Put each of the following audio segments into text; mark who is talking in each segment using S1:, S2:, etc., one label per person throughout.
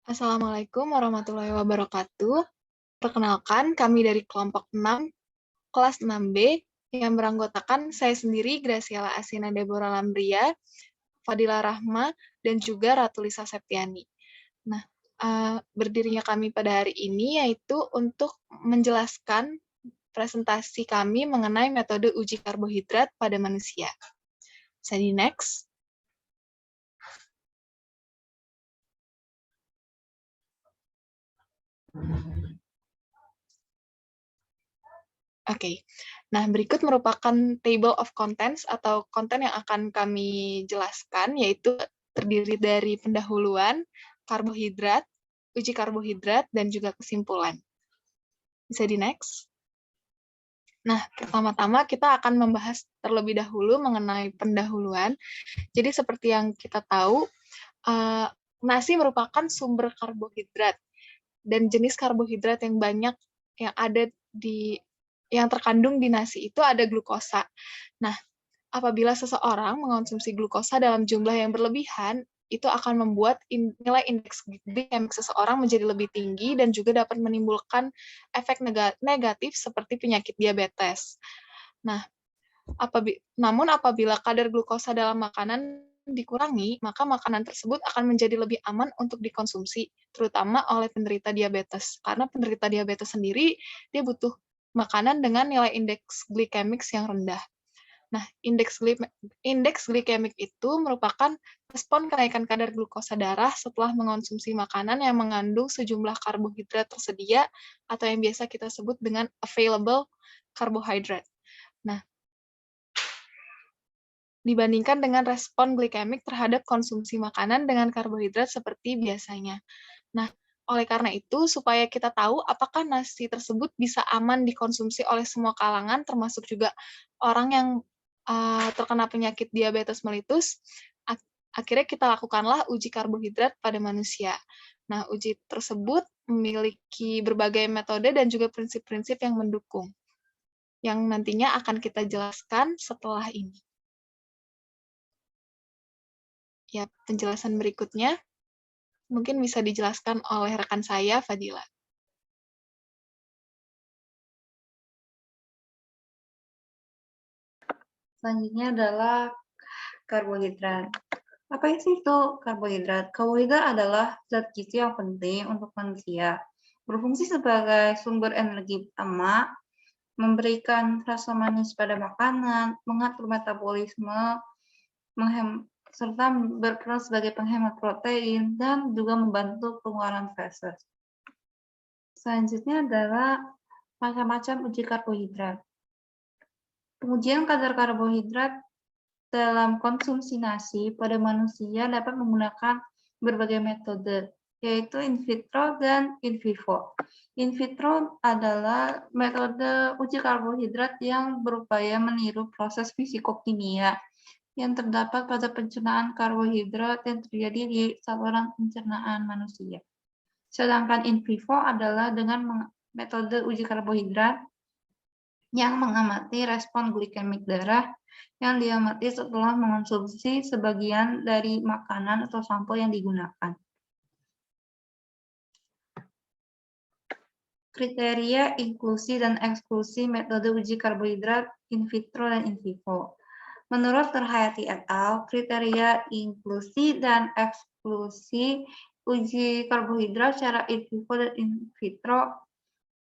S1: Assalamualaikum warahmatullahi wabarakatuh. Perkenalkan, kami dari kelompok 6, kelas 6B, yang beranggotakan saya sendiri, Graciela Asina Deborah Lambria, Fadila Rahma, dan juga Ratu Lisa Septiani. Nah, berdirinya kami pada hari ini yaitu untuk menjelaskan presentasi kami mengenai metode uji karbohidrat pada manusia. Bisa di next. Oke. Nah, berikut merupakan table of contents atau konten yang akan kami jelaskan, yaitu terdiri dari pendahuluan, karbohidrat, uji karbohidrat, dan juga kesimpulan. Bisa di next. Nah, pertama-tama kita akan membahas terlebih dahulu mengenai pendahuluan. Jadi seperti yang kita tahu, nasi merupakan sumber karbohidrat, dan jenis karbohidrat yang banyak yang ada yang terkandung di nasi itu ada glukosa. Nah, apabila seseorang mengonsumsi glukosa dalam jumlah yang berlebihan, itu akan membuat nilai indeks glikemik seseorang menjadi lebih tinggi dan juga dapat menimbulkan efek negatif seperti penyakit diabetes. Nah, namun apabila kadar glukosa dalam makanan dikurangi, maka makanan tersebut akan menjadi lebih aman untuk dikonsumsi, terutama oleh penderita diabetes. Karena penderita diabetes sendiri, dia butuh makanan dengan nilai indeks glikemik yang rendah. Nah, indeks glikemik itu merupakan respon kenaikan kadar glukosa darah setelah mengonsumsi makanan yang mengandung sejumlah karbohidrat tersedia atau yang biasa kita sebut dengan available carbohydrate. Nah, dibandingkan dengan respon glikemik terhadap konsumsi makanan dengan karbohidrat seperti biasanya. Nah, oleh karena itu, supaya kita tahu apakah nasi tersebut bisa aman dikonsumsi oleh semua kalangan, termasuk juga orang yang terkena penyakit diabetes mellitus, akhirnya kita lakukanlah uji karbohidrat pada manusia. Nah, uji tersebut memiliki berbagai metode dan juga prinsip-prinsip yang mendukung, yang nantinya akan kita jelaskan setelah ini. Ya, penjelasan berikutnya mungkin bisa dijelaskan oleh rekan saya, Fadila.
S2: Selanjutnya adalah karbohidrat. Apa sih itu karbohidrat? Karbohidrat adalah zat gizi yang penting untuk manusia. Berfungsi sebagai sumber energi utama, memberikan rasa manis pada makanan, mengatur metabolisme, serta berperan sebagai penghemat protein, dan juga membantu pengeluaran feses. Selanjutnya adalah macam-macam uji karbohidrat. Pengujian kadar karbohidrat dalam konsumsi nasi pada manusia dapat menggunakan berbagai metode, yaitu in vitro dan in vivo. In vitro adalah metode uji karbohidrat yang berupaya meniru proses fisikokimia yang terdapat pada pencernaan karbohidrat yang terjadi di saluran pencernaan manusia. Sedangkan in vivo adalah dengan metode uji karbohidrat yang mengamati respon glikemik darah yang diamati setelah mengonsumsi sebagian dari makanan atau sampel yang digunakan. Kriteria inklusi dan eksklusi metode uji karbohidrat in vitro dan in vivo. Menurut Terhayati et al., kriteria inklusi dan eksklusi uji karbohidrat secara in vivo dan in vitro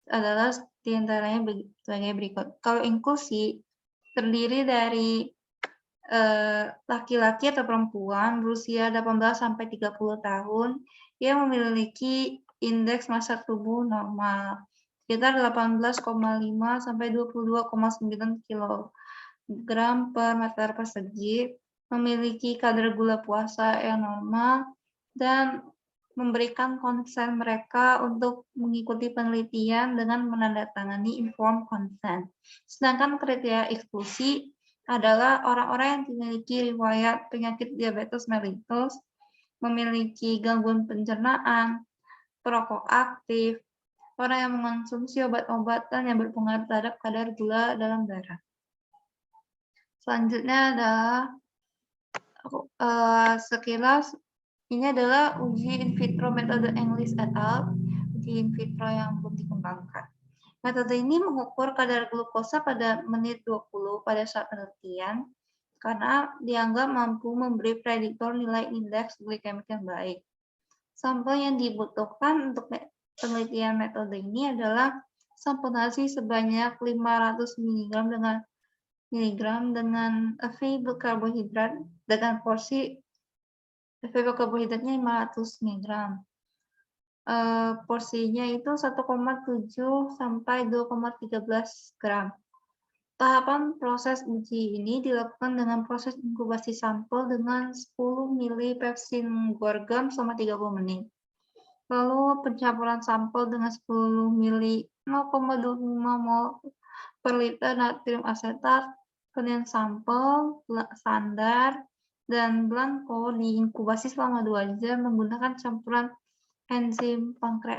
S2: adalah diantaranya sebagai berikut. Kalau inklusi terdiri dari laki-laki atau perempuan berusia 18-30 tahun yang memiliki indeks massa tubuh normal sekitar 18,5 sampai 22,9 kg per meter persegi, memiliki kadar gula puasa yang normal, dan memberikan konsen mereka untuk mengikuti penelitian dengan menandatangani informed consent. Sedangkan kriteria eksklusi adalah orang-orang yang memiliki riwayat penyakit diabetes mellitus, memiliki gangguan pencernaan, perokok aktif, orang yang mengonsumsi obat-obatan yang berpengaruh terhadap kadar gula dalam darah. Selanjutnya adalah sekilas Ini adalah uji in vitro metode English et al. Uji in vitro yang belum dikembangkan. Metode ini mengukur kadar glukosa pada menit 20 pada saat penelitian karena dianggap mampu memberi prediktor nilai indeks glikemik yang baik. Sampel yang dibutuhkan untuk penelitian metode ini adalah sampel nasi sebanyak 500 mg dengan available karbohidrat dengan porsi available karbohidratnya 500 mg. Porsinya itu 1,7 sampai 2,13 gram. Tahapan proses uji ini dilakukan dengan proses inkubasi sampel dengan 10 mili pepsin guargam selama 30 menit. Lalu pencampuran sampel dengan 10 mili 0,25 mol per liter natrium asetat, kemudian sampel, standar, dan blanko diinkubasi selama 2 jam menggunakan campuran enzim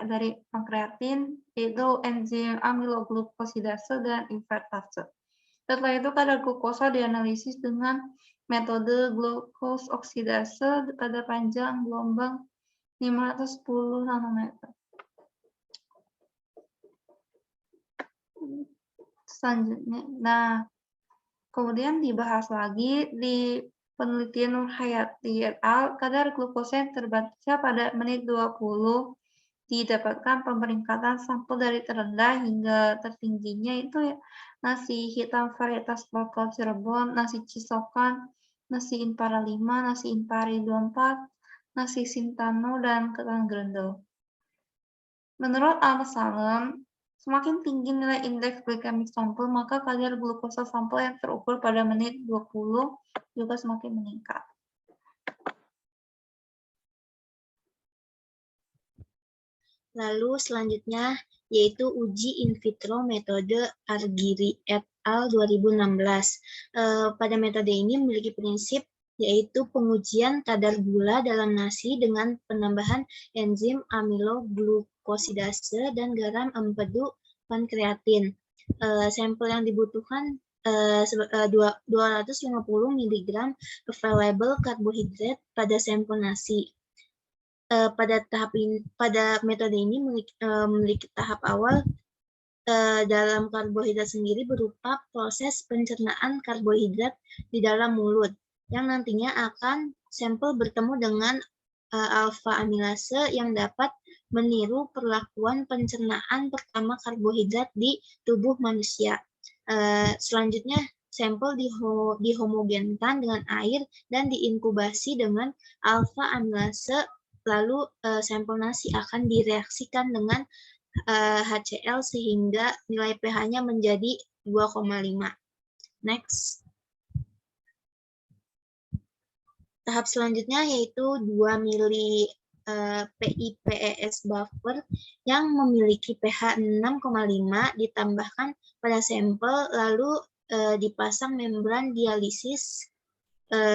S2: dari pankreatin, yaitu enzim amiloglukosidase dan invertase. Setelah itu kadar glukosa dianalisis dengan metode glukos oksidase kadar panjang gelombang 510 nanometer. Selanjutnya, nah kemudian dibahas lagi di penelitian Nurhayati et al. Kadar glukosa yang terbaca pada menit 20 didapatkan pemeringkatan sampel dari terendah hingga tertingginya itu ya nasi hitam varietas lokal Cirebon, nasi Cisokan, nasi Impara 5, nasi Impari 24, nasi Sintano, dan ketan grendel. Menurut Al-Salem, semakin tinggi nilai indeks glikemik sampel, maka kadar glukosa sampel yang terukur pada menit 20 juga semakin meningkat.
S3: Lalu selanjutnya yaitu uji in vitro metode Argiri et al. 2016. Pada metode ini memiliki prinsip yaitu pengujian kadar gula dalam nasi dengan penambahan enzim amiloglukosidase dan garam empedu pankreatin. Sampel yang dibutuhkan 250 mg available karbohidrat pada sampel nasi. Pada metode ini memiliki tahap awal dalam karbohidrat sendiri berupa proses pencernaan karbohidrat di dalam mulut yang nantinya akan sampel bertemu dengan alfa amilase yang dapat meniru perlakuan pencernaan pertama karbohidrat di tubuh manusia. Selanjutnya sampel dihomogenkan dengan air dan diinkubasi dengan alfa amilase. Lalu sampel nasi akan direaksikan dengan HCl sehingga nilai pH-nya menjadi 2,5. Next. Tahap selanjutnya yaitu 2 mili PIPES buffer yang memiliki pH 6,5 ditambahkan pada sampel lalu dipasang membran dialisis.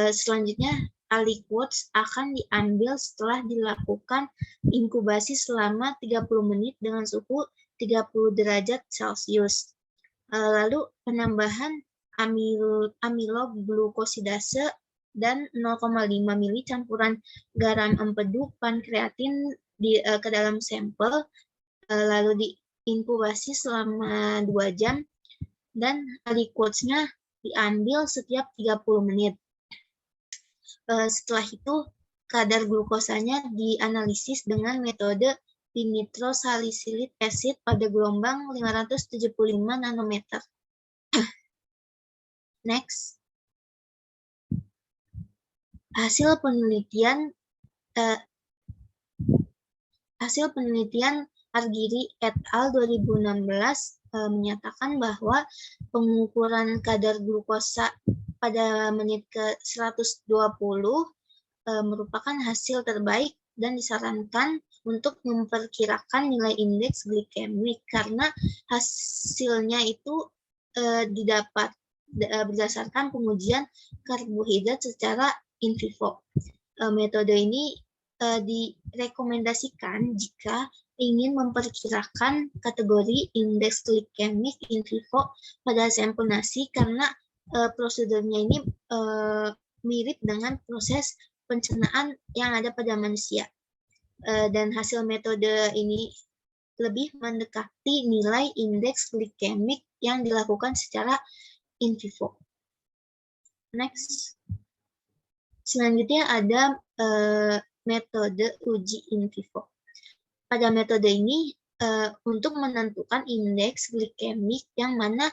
S3: Selanjutnya aliquots akan diambil setelah dilakukan inkubasi selama 30 menit dengan suhu 30 derajat Celcius. Lalu penambahan amiloglukosidase dan 0,5 mili campuran garam empedu pankreatin ke dalam sampel, lalu diinkubasi selama 2 jam dan aliquotsnya diambil setiap 30 menit. Setelah itu, kadar glukosanya dianalisis dengan metode dinitrosalicylate acid pada gelombang 575 nanometer. Next. Hasil penelitian Argiri et al. 2016 menyatakan bahwa pengukuran kadar glukosa pada menit ke 120 merupakan hasil terbaik dan disarankan untuk memperkirakan nilai indeks glikemik karena hasilnya itu didapat berdasarkan pengujian karbohidrat secara in vivo. Metode ini direkomendasikan jika ingin memperkirakan kategori indeks glikemik in vivo pada sampel nasi karena prosedurnya ini mirip dengan proses pencernaan yang ada pada manusia. Dan hasil metode ini lebih mendekati nilai indeks glikemik yang dilakukan secara in vivo. Next. Selanjutnya ada metode uji in vivo. Pada metode ini untuk menentukan indeks glikemik yang mana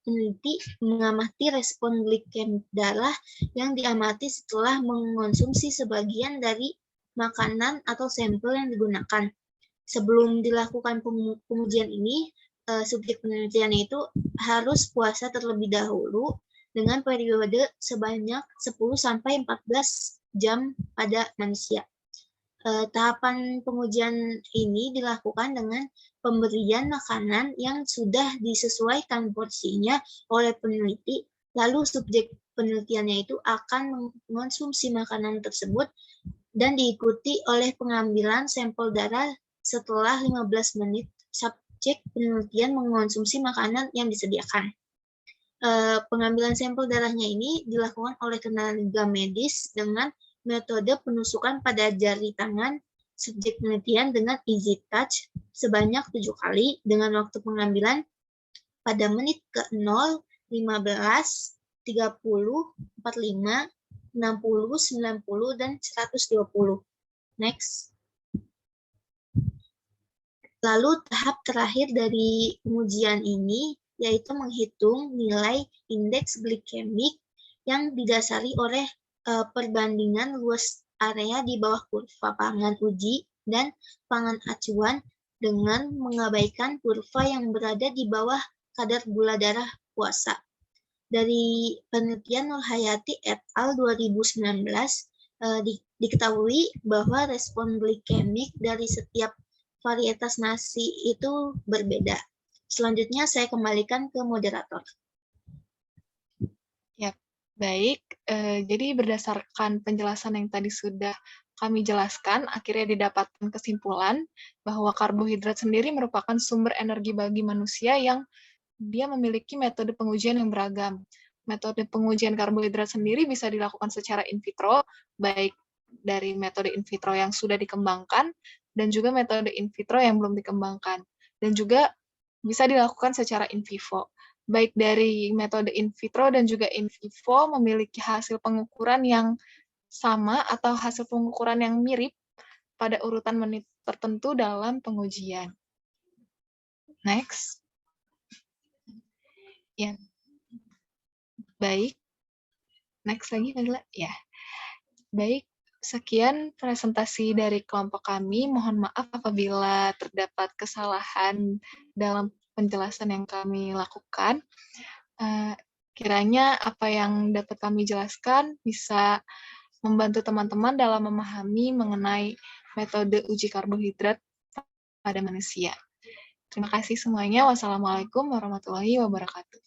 S3: peneliti mengamati respon glikemik darah yang diamati setelah mengonsumsi sebagian dari makanan atau sampel yang digunakan. Sebelum dilakukan pengujian ini, subjek penelitian itu harus puasa terlebih dahulu dengan periode sebanyak 10-14 jam pada manusia. Tahapan pengujian ini dilakukan dengan pemberian makanan yang sudah disesuaikan porsinya oleh peneliti, lalu subjek penelitiannya itu akan mengonsumsi makanan tersebut dan diikuti oleh pengambilan sampel darah setelah 15 menit subjek penelitian mengonsumsi makanan yang disediakan. Pengambilan sampel darahnya ini dilakukan oleh tenaga medis dengan metode penusukan pada jari tangan subjek penelitian dengan easy touch sebanyak 7 kali dengan waktu pengambilan pada menit ke-0, 15, 30, 45, 60, 90, dan 120. Next. Lalu tahap terakhir dari pengujian ini yaitu menghitung nilai indeks glikemik yang didasari oleh perbandingan luas area di bawah kurva pangan uji dan pangan acuan dengan mengabaikan kurva yang berada di bawah kadar gula darah puasa. Dari penelitian Nurhayati et al. 2019, diketahui bahwa respon glikemik dari setiap varietas nasi itu berbeda. Selanjutnya saya kembalikan ke moderator.
S1: Ya, baik. Jadi berdasarkan penjelasan yang tadi sudah kami jelaskan, akhirnya didapatkan kesimpulan bahwa karbohidrat sendiri merupakan sumber energi bagi manusia yang dia memiliki metode pengujian yang beragam. Metode pengujian karbohidrat sendiri bisa dilakukan secara in vitro, baik dari metode in vitro yang sudah dikembangkan, dan juga metode in vitro yang belum dikembangkan. Dan juga bisa dilakukan secara in vivo. Baik dari metode in vitro dan juga in vivo memiliki hasil pengukuran yang sama atau hasil pengukuran yang mirip pada urutan menit tertentu dalam pengujian. Next. Ya, baik. Next lagi, Fadila. Ya, baik. Sekian presentasi dari kelompok kami. Mohon maaf apabila terdapat kesalahan dalam penjelasan yang kami lakukan. Kiranya apa yang dapat kami jelaskan bisa membantu teman-teman dalam memahami mengenai metode uji karbohidrat pada manusia. Terima kasih semuanya. Wassalamualaikum warahmatullahi wabarakatuh.